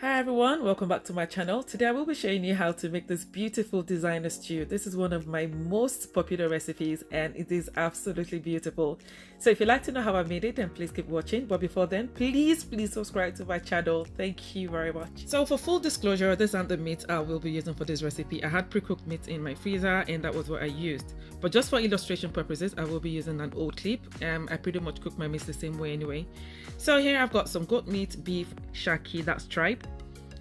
Hi everyone, welcome back to my channel. Today I will be showing you how to make this beautiful designer stew. This is one of my most popular recipes and it is absolutely beautiful. So if you'd like to know how I made it, then please keep watching. But before then, please subscribe to my channel. Thank you very much. So for full disclosure, these aren't the meats I will be using for this recipe. I had pre-cooked meat in my freezer and that was what I used. But just for illustration purposes, I will be using an old clip. I pretty much cook my meats the same way anyway. So here I've got some goat meat, beef, shaki, that's tripe.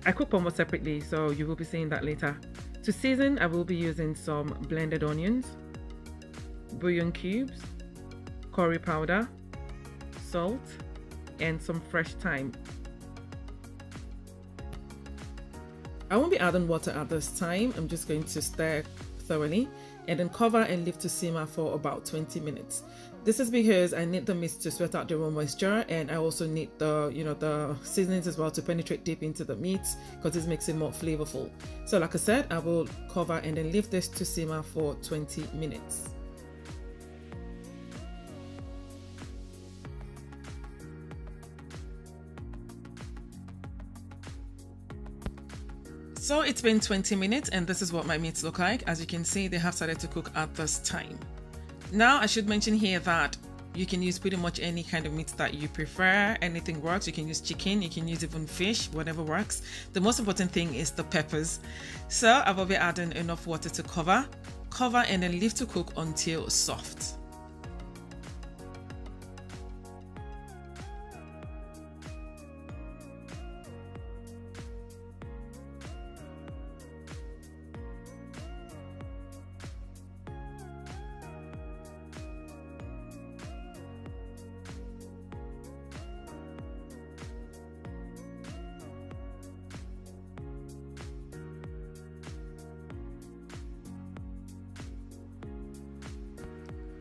I cook almost separately, so you will be seeing that later. To season, I will be using some blended onions, bouillon cubes, curry powder, salt, and some fresh thyme. I won't be adding water at this time. I'm just going to stir thoroughly and then cover and leave to simmer for about 20 minutes. This is because I need the meat to sweat out the raw moisture, and I also need the seasonings as well to penetrate deep into the meat because this makes it more flavorful. So like I said, I will cover and then leave this to simmer for 20 minutes. So it's been 20 minutes and this is what my meats look like. As you can see, they have started to cook at this time. Now I should mention here that you can use pretty much any kind of meat that you prefer. Anything works. You can use chicken, you can use even fish, whatever works. The most important thing is the peppers. So I will be adding enough water to cover and then leave to cook until soft.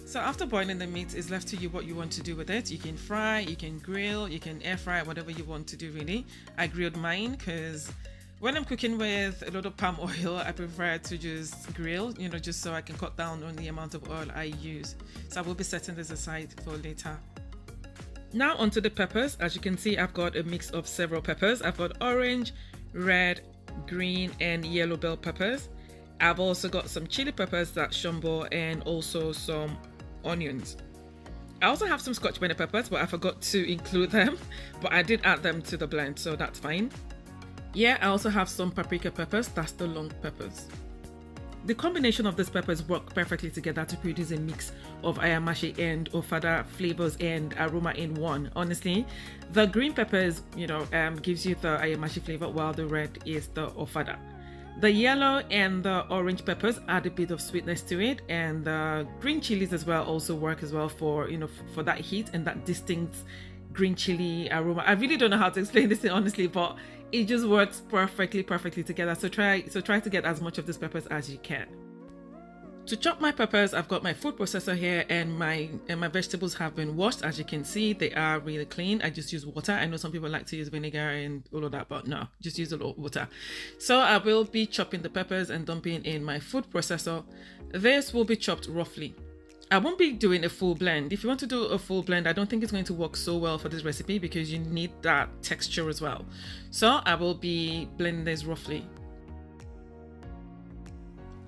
So after boiling the meat, it's left to you what you want to do with it. You can fry, you can grill, you can air fry, whatever you want to do really. I grilled mine because when I'm cooking with a lot of palm oil, I prefer to just grill, just so I can cut down on the amount of oil I use. So I will be setting this aside for later. Now onto the peppers. As you can see, I've got a mix of several peppers. I've got orange, red, green, and yellow bell peppers. I've also got some chili peppers, that's shombo, and also some onions. I also have some scotch bonnet peppers, but I forgot to include them, but I did add them to the blend, so that's fine. Yeah, I also have some paprika peppers, that's the long peppers. The combination of these peppers work perfectly together to produce a mix of ayamashi and ofada flavors and aroma in one. Honestly, the green peppers, gives you the ayamashi flavor, while the red is the ofada. The yellow and the orange peppers add a bit of sweetness to it, and the green chilies as well also work as well for for that heat and that distinct green chili aroma. I really don't know how to explain this honestly, but it just works perfectly together. So try to get as much of these peppers as you can. To chop my peppers, I've got my food processor here, and my vegetables have been washed. As you can see, they are really clean. I just use water. I know some people like to use vinegar and all of that, but no, just use a lot of water. So I will be chopping the peppers and dumping in my food processor. This will be chopped roughly. I won't be doing a full blend. If you want to do a full blend, I don't think it's going to work so well for this recipe because you need that texture as well. So I will be blending this roughly.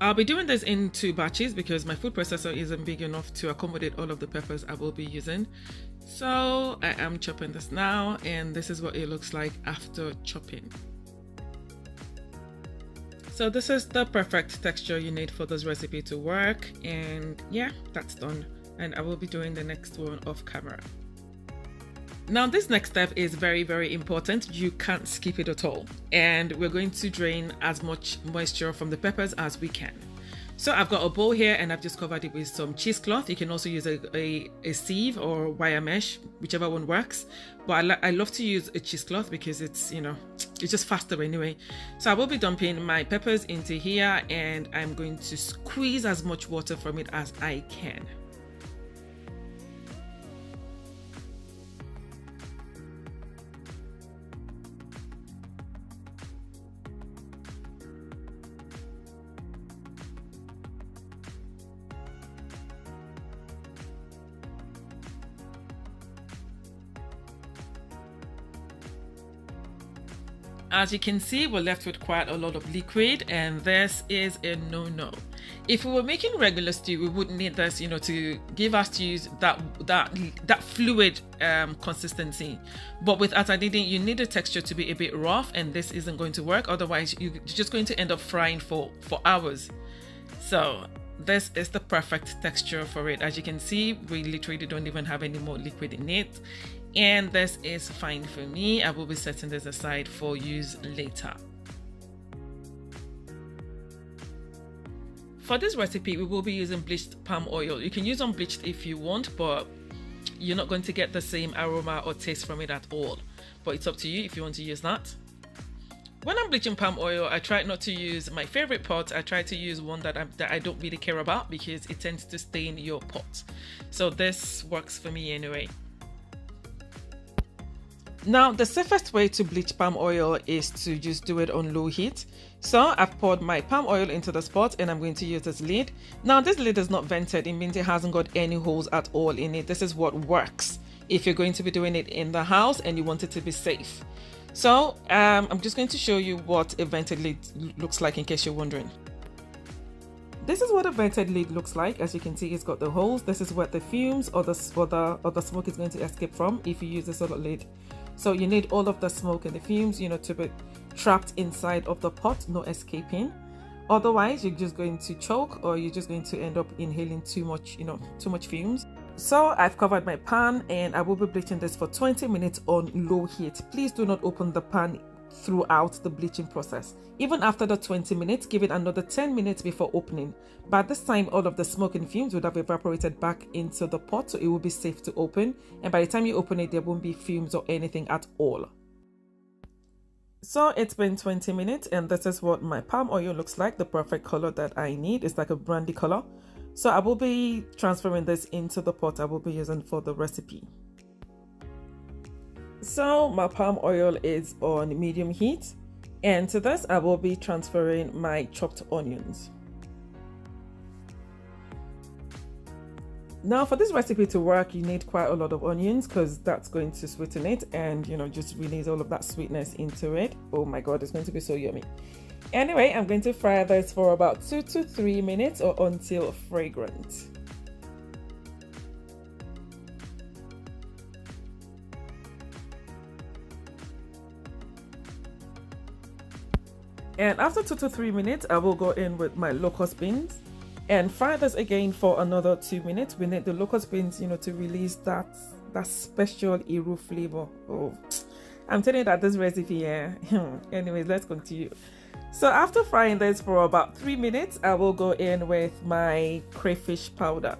I'll be doing this in 2 batches because my food processor isn't big enough to accommodate all of the peppers I will be using. So I am chopping this now, and this is what it looks like after chopping. So this is the perfect texture you need for this recipe to work, and yeah, that's done. And I will be doing the next one off camera. Now this next step is very important. You can't skip it at all, and we're going to drain as much moisture from the peppers as we can. So I've got a bowl here and I've just covered it with some cheesecloth. You can also use a sieve or wire mesh, whichever one works, but I love to use a cheesecloth because it's it's just faster anyway. So I will be dumping my peppers into here, and I'm going to squeeze as much water from it as I can. As you can see, we're left with quite a lot of liquid, and this is a no-no. If we were making regular stew, we wouldn't need this, to give our stews that fluid consistency. But with atadidin, you need the texture to be a bit rough, and this isn't going to work. Otherwise, you're just going to end up frying for hours. So this is the perfect texture for it. As you can see, we literally don't even have any more liquid in it. And this is fine for me. I will be setting this aside for use later. For this recipe, we will be using bleached palm oil. You can use unbleached if you want, but you're not going to get the same aroma or taste from it at all. But it's up to you if you want to use that. When I'm bleaching palm oil, I try not to use my favorite pot. I try to use one that I don't really care about, because it tends to stain your pot. So this works for me anyway. Now, the safest way to bleach palm oil is to just do it on low heat. So I've poured my palm oil into the pot, and I'm going to use this lid. Now, this lid is not vented. It means it hasn't got any holes at all in it. This is what works if you're going to be doing it in the house and you want it to be safe. So I'm just going to show you what a vented lid looks like, in case you're wondering. This is what a vented lid looks like. As you can see, it's got the holes. This is where the fumes or the smoke is going to escape from if you use this sort of lid. So you need all of the smoke and the fumes, to be trapped inside of the pot, no escaping. Otherwise, you're just going to choke, or you're just going to end up inhaling too much fumes. So I've covered my pan, and I will be bleaching this for 20 minutes on low heat. Please do not open the pan throughout the bleaching process. Even after the 20 minutes, give it another 10 minutes before opening. By this time, all of the smoke and fumes would have evaporated back into the pot, so it will be safe to open. And by the time you open it, there won't be fumes or anything at all. So it's been 20 minutes, and this is what my palm oil looks like. The perfect color that I need. It's like a brandy color. So I will be transferring this into the pot I will be using for the recipe. So my palm oil is on medium heat, and to this I will be transferring my chopped onions. Now, for this recipe to work, you need quite a lot of onions, because that's going to sweeten it and just release all of that sweetness into it. Oh my god, it's going to be so yummy. Anyway, I'm going to fry this for about 2 to 3 minutes, or until fragrant. And after 2 to 3 minutes, I will go in with my locust beans and fry this again for another 2 minutes. We need the locust beans, to release that special Iru flavor. Oh, I'm telling you that this recipe, yeah. Anyways, let's continue. So after frying this for about 3 minutes, I will go in with my crayfish powder.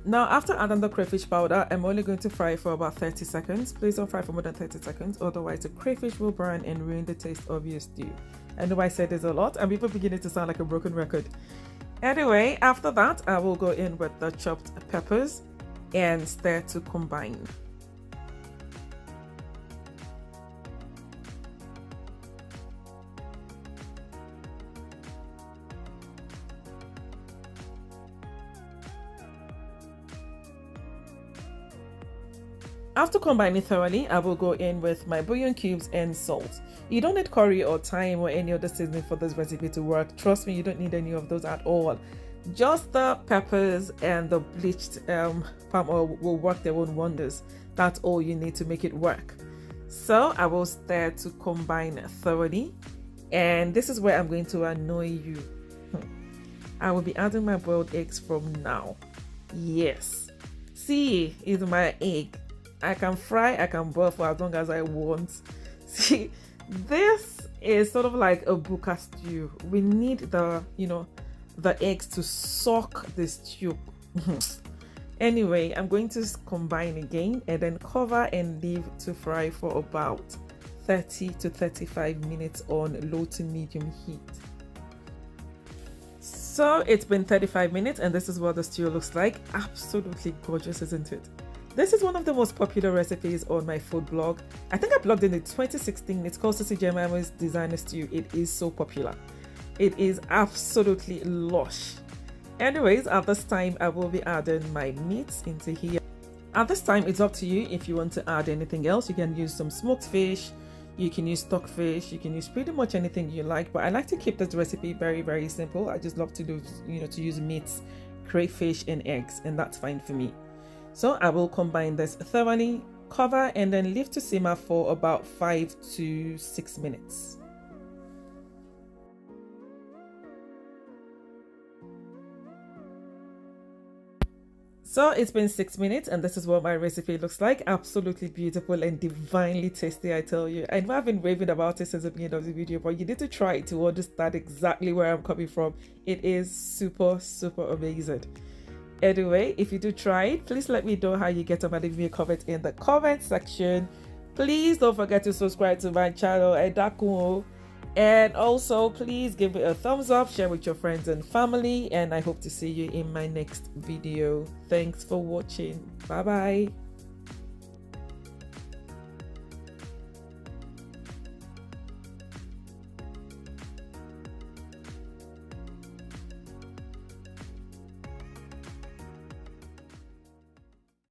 Now, after adding the crayfish powder, I'm only going to fry for about 30 seconds. Please don't fry for more than 30 seconds, otherwise the crayfish will burn and ruin the taste of your stew. I know I said this a lot, and people beginning to sound like a broken record. Anyway, after that, I will go in with the chopped peppers and stir to combine. After combining thoroughly, I will go in with my bouillon cubes and salt. You don't need curry or thyme or any other seasoning for this recipe to work. Trust me, you don't need any of those at all. Just the peppers and the bleached palm oil will work their own wonders. That's all you need to make it work. So I will stir to combine thoroughly. And this is where I'm going to annoy you. I will be adding my boiled eggs from now. Yes. See, is my egg. I can fry, I can boil for as long as I want. See, this is sort of like a buka stew. We need the eggs to soak the stew. Anyway, I'm going to combine again and then cover and leave to fry for about 30 to 35 minutes on low to medium heat. So it's been 35 minutes and this is what the stew looks like. Absolutely gorgeous, isn't it? This is one of the most popular recipes on my food blog. I think I blogged in 2016. It's called Sisi Jemima's Designer Stew. It is so popular. It is absolutely lush. Anyways, at this time, I will be adding my meats into here. At this time, it's up to you if you want to add anything else. You can use some smoked fish, you can use stockfish, you can use pretty much anything you like, but I like to keep this recipe very, very simple. I just love to do, to use meats, crayfish and eggs, and that's fine for me. So I will combine this thoroughly, cover, and then leave to simmer for about 5 to 6 minutes. So it's been 6 minutes and this is what my recipe looks like. Absolutely beautiful and divinely tasty, I tell you. I know I've been raving about it since the beginning of the video, but you need to try it to understand exactly where I'm coming from. It is super, super amazing. Anyway, if you do try it, please let me know how you get on and leave me a comment in the comment section. Please don't forget to subscribe to my channel, and also please give me a thumbs up, share with your friends and family, and I hope to see you in my next video. Thanks for watching. Bye bye.